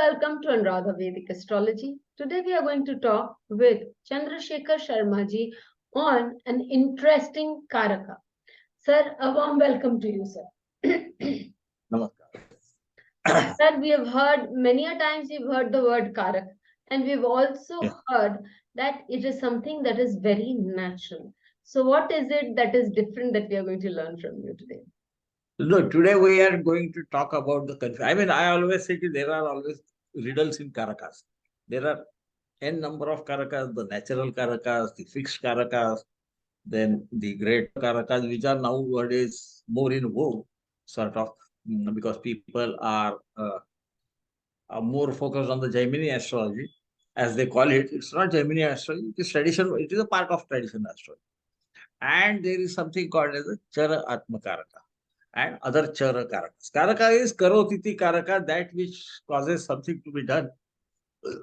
welcome to Anuradha Vedic Astrology. Today we are going to talk with Chandrasekhar Sharma ji on an interesting Karaka. Sir, a warm welcome to you, sir. Namaskar. Sir, we have heard many a times we've heard the word Karak, and we've also heard that it is something that is very natural. So what is it that is different that we are going to learn from you today? Look, today we are going to talk about the confusion. I mean, I always say that there are always riddles in Karakas. There are n number of Karakas, the natural Karakas, the fixed Karakas, then the great Karakas, which are nowadays more in vogue, sort of, because people are more focused on the Gemini astrology, as they call it. It's not Gemini astrology, it is tradition, it is a part of traditional astrology. And there is something called as a Chara Atma Karaka and other Chara Karakas. Karaka is Karotiti Karaka, that which causes something to be done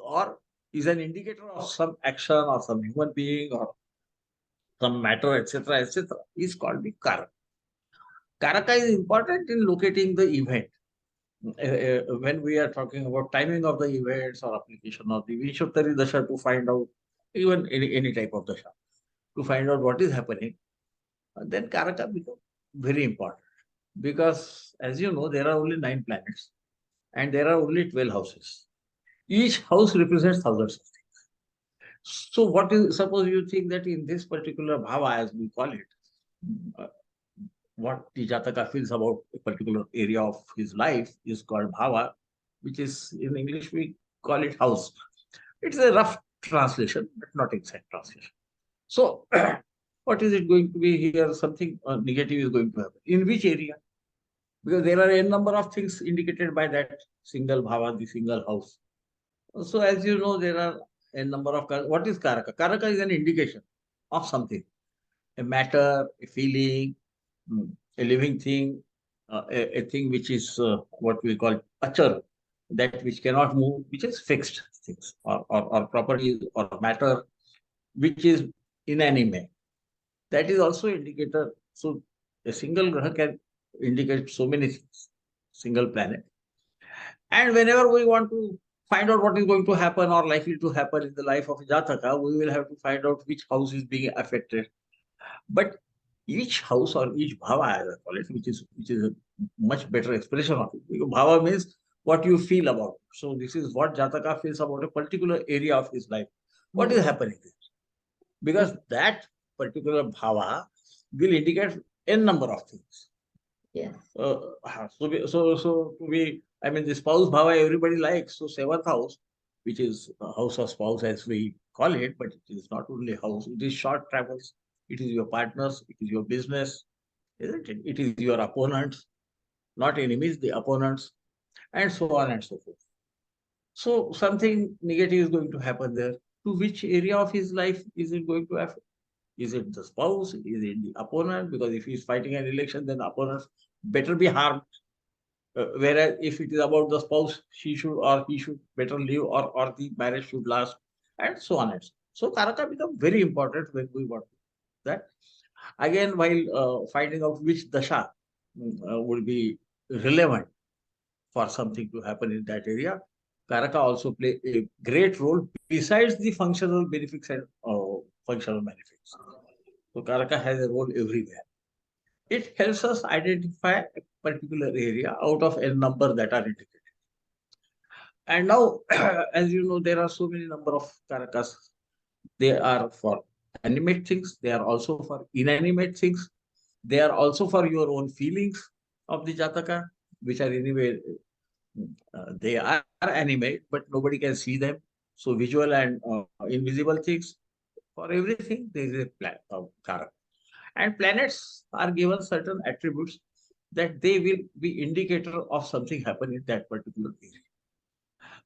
or is an indicator of some action or some human being or some matter, etc., is called the Karaka. Karaka is important in locating the event. When we are talking about timing of the events or application of the Vishuttari Dasha to find out, even any type of Dasha, to find out what is happening, then Karaka becomes very important. Because, as you know, there are only 9 planets and there are only 12 houses. Each house represents thousands of things. So, suppose you think that in this particular bhava, as we call it, what the Jataka feels about a particular area of his life is called bhava, which is in English we call it house. It's a rough translation, but not exact translation. So, what is it going to be here? Something negative is going to happen. In which area? Because there are a number of things indicated by that single bhava, the single house. So, as you know, there are a number of. What is Karaka? Karaka is an indication of something, a matter, a feeling, a living thing, a thing which is what we call achar, that which cannot move, which is fixed things, or properties or matter, which is inanimate. That is also indicator. So, a single graha can indicate so many things, single planet. And whenever we want to find out what is going to happen or likely to happen in the life of Jataka, we will have to find out which house is being affected. But each house or each bhava, as I call it, which is a much better expression of it. Because bhava means what you feel about it. So this is what Jataka feels about a particular area of his life. What is happening there? Because that particular bhava will indicate n number of things. Yes. I mean, the spouse bhava everybody likes. So 7th house, which is a house of spouse as we call it, but it is not only house, it is short travels, it is your partners, it is your business, isn't it? It is your opponents, not enemies, the opponents, and so on and so forth. So something negative is going to happen there. To which area of his life is it going to affect? Is it the spouse? Is it the opponent? Because if he is fighting an election, then opponents better be harmed. Whereas if it is about the spouse, she should or he should better live, or the marriage should last, and so on and so. So Karaka becomes very important when we want that. Again, while finding out which dasha would be relevant for something to happen in that area, Karaka also play a great role besides the functional benefits and functional benefits. So Karaka has a role everywhere. It helps us identify a particular area out of a number that are indicated. And now, as you know, there are so many number of Karakas. They are for animate things. They are also for inanimate things. They are also for your own feelings of the Jataka, which are anyway, they are animate, but nobody can see them. So visual and invisible things. For everything, there is a Karaka. And planets are given certain attributes that they will be indicator of something happen in that particular area.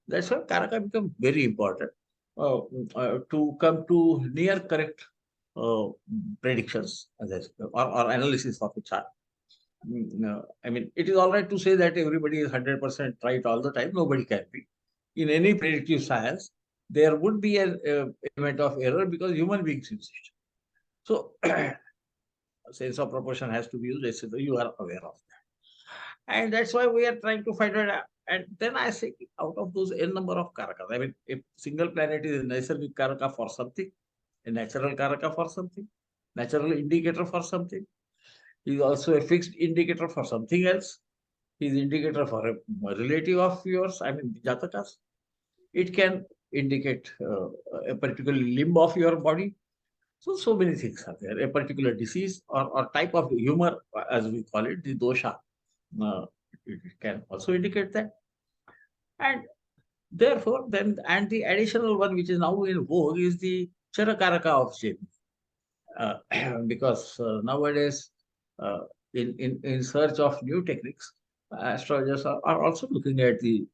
That's why Karaka becomes very important to come to near correct uh, predictions or analysis of a chart. No, I mean, it is all right to say that everybody is 100% right all the time. Nobody can be. In any predictive science, there would be an element of error because human beings use it. So, sense of proportion has to be used, etc. You are aware of that. And that's why we are trying to find out And then I say, out of those n number of karakas, I mean, if single planet is a Naisargik karaka for something, a natural karaka for something, natural indicator for something, he is also a fixed indicator for something else. He is indicator for a relative of yours, I mean, Jatakas. It can indicate a particular limb of your body. So many things are there. A particular disease or type of humor, as we call it, the dosha, it can also indicate that. And therefore, then, and the additional one which is now in vogue is the Charakaraka of Jain. Uh, because nowadays, uh, in search of new techniques, astrologers are also looking at the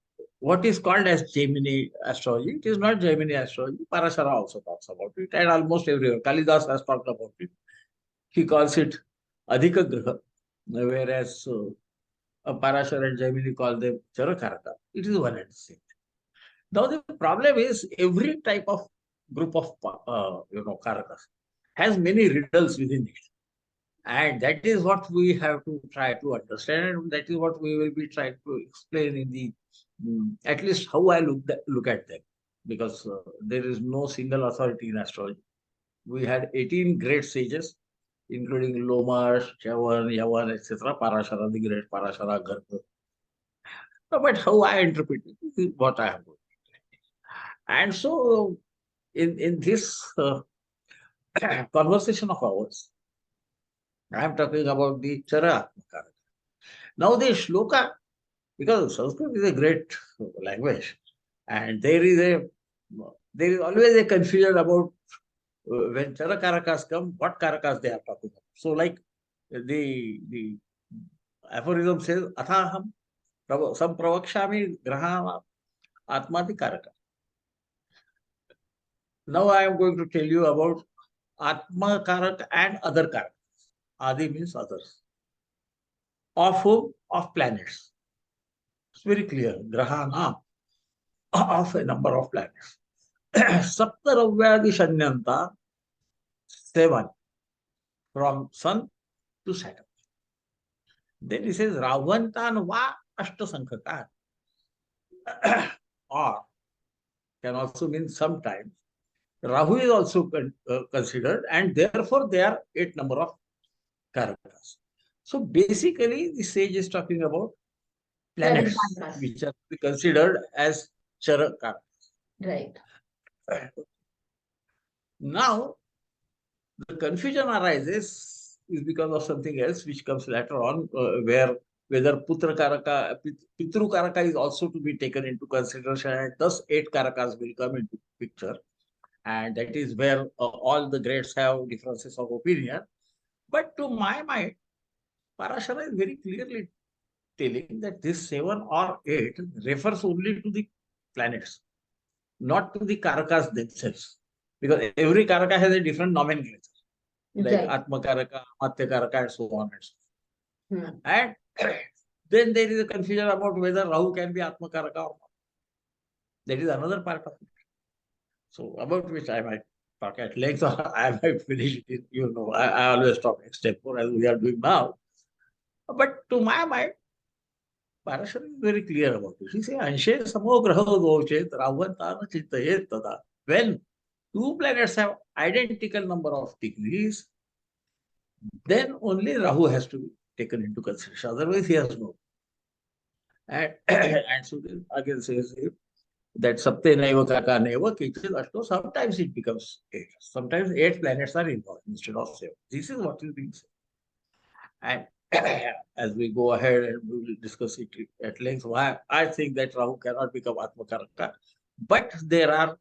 what is called as Gemini astrology. It is not Gemini astrology. Parashara also talks about it, and almost everywhere. Kalidas has talked about it. He calls it Adhika Graha, whereas Parashara and Gemini call them Charakaraka. It is one and the same. Now the problem is every type of group of karakas has many riddles within it, and that is what we have to try to understand, and that is what we will be trying to explain in the at least how I look at them, because there is no single authority in astrology. We had 18 great sages, including Lomash, Chavan, Yavan, etc. Parashara, the great Parashara, Garga. But how I interpret it is what I have got. And so, in this conversation of ours, I am talking about the Chara. Now, the shloka, because Sanskrit is a great language, and there is always a confusion about when Chara Karakas come, what Karakas they are talking about. So, like the aphorism says, Athaham sampravakshami grahana atmati karaka. Now I am going to tell you about Atma Karak and other Karak. Adi means others. Of whom? Of planets. It's very clear. Grahana of a number of planets. Saptaravyadi Shanyanta, 7 from Sun to Saturn. Then he says Ravantan va Ashtasankhaka, or can also mean sometimes. Rahu is also considered, and therefore there are 8 number of Karakas. So basically, the sage is talking about planets, Karakas. which are considered as Charaka. Right. Now, the confusion arises is because of something else which comes later on, where whether Putra Karaka, Pitru Karaka is also to be taken into consideration, and thus 8 Karakas will come into picture. And that is where all the greats have differences of opinion. But to my mind, Parashara is very clearly telling that this 7 or 8 refers only to the planets, not to the Karakas themselves. Because every Karaka has a different nomenclature, like Right. Atma Karaka, Matya Karaka, and so on and so Hmm. on. And then there is a confusion about whether Rahu can be Atma Karaka or not. That is another part of it. So, about which I might talk at length, or I might finish it. I always talk extempore as we are doing now. But to my mind, Parashara is very clear about it. He says, Anshe samo graho dochet ravantana chintayet tada. When two planets have identical number of degrees, then only Rahu has to be taken into consideration. Otherwise, he has no. And, and so then again says that Sapte Naiva Kaka Neva Kichil Ashto, sometimes it becomes 8. Sometimes 8 planets are involved instead of 7. This is what is being said. And as we go ahead and we will discuss it at length, why I think that Rahu cannot become Atma Karaka. But there are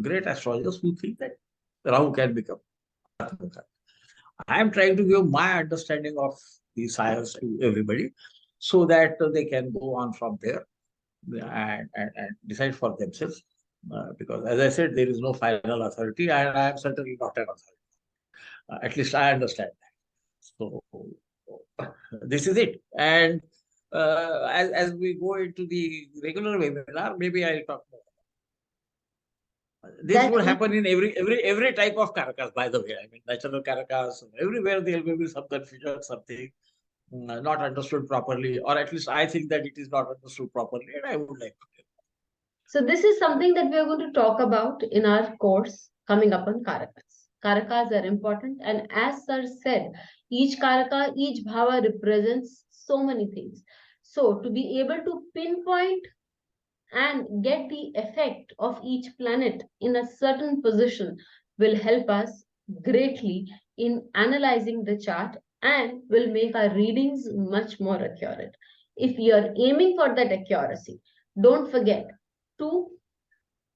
great astrologers who think that Rahu can become Atma Karaka. I am trying to give my understanding of the science to everybody so that they can go on from there and decide for themselves. Because as I said, there is no final authority, and I am certainly not an authority. At least I understand that. So this is it. And as we go into the regular webinar, maybe I'll talk more. This would happen in every type of Karakas, by the way. I mean, natural Karakas, everywhere there will be some confusion, something. not understood properly, or at least I think that it is not understood properly, and I would like to tell. So this is something that we are going to talk about in our course coming up on Karakas. Karakas are important, and as Sir said, each Karaka, each Bhava represents so many things. So to be able to pinpoint and get the effect of each planet in a certain position will help us greatly in analyzing the chart and will make our readings much more accurate. If you are aiming for that accuracy, don't forget to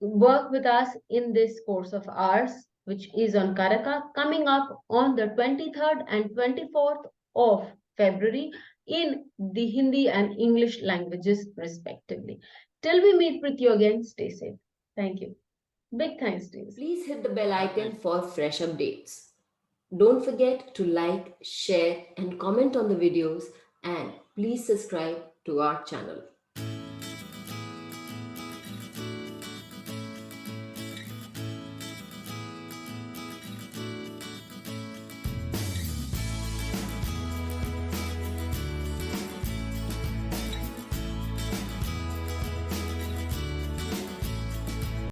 work with us in this course of ours, which is on Karaka, coming up on the 23rd and 24th of February in the Hindi and English languages, respectively. Till we meet with you again, stay safe. Thank you. Big thanks to you. Please hit the bell icon for fresh updates. Don't forget to like, share, and comment on the videos, and please subscribe to our channel.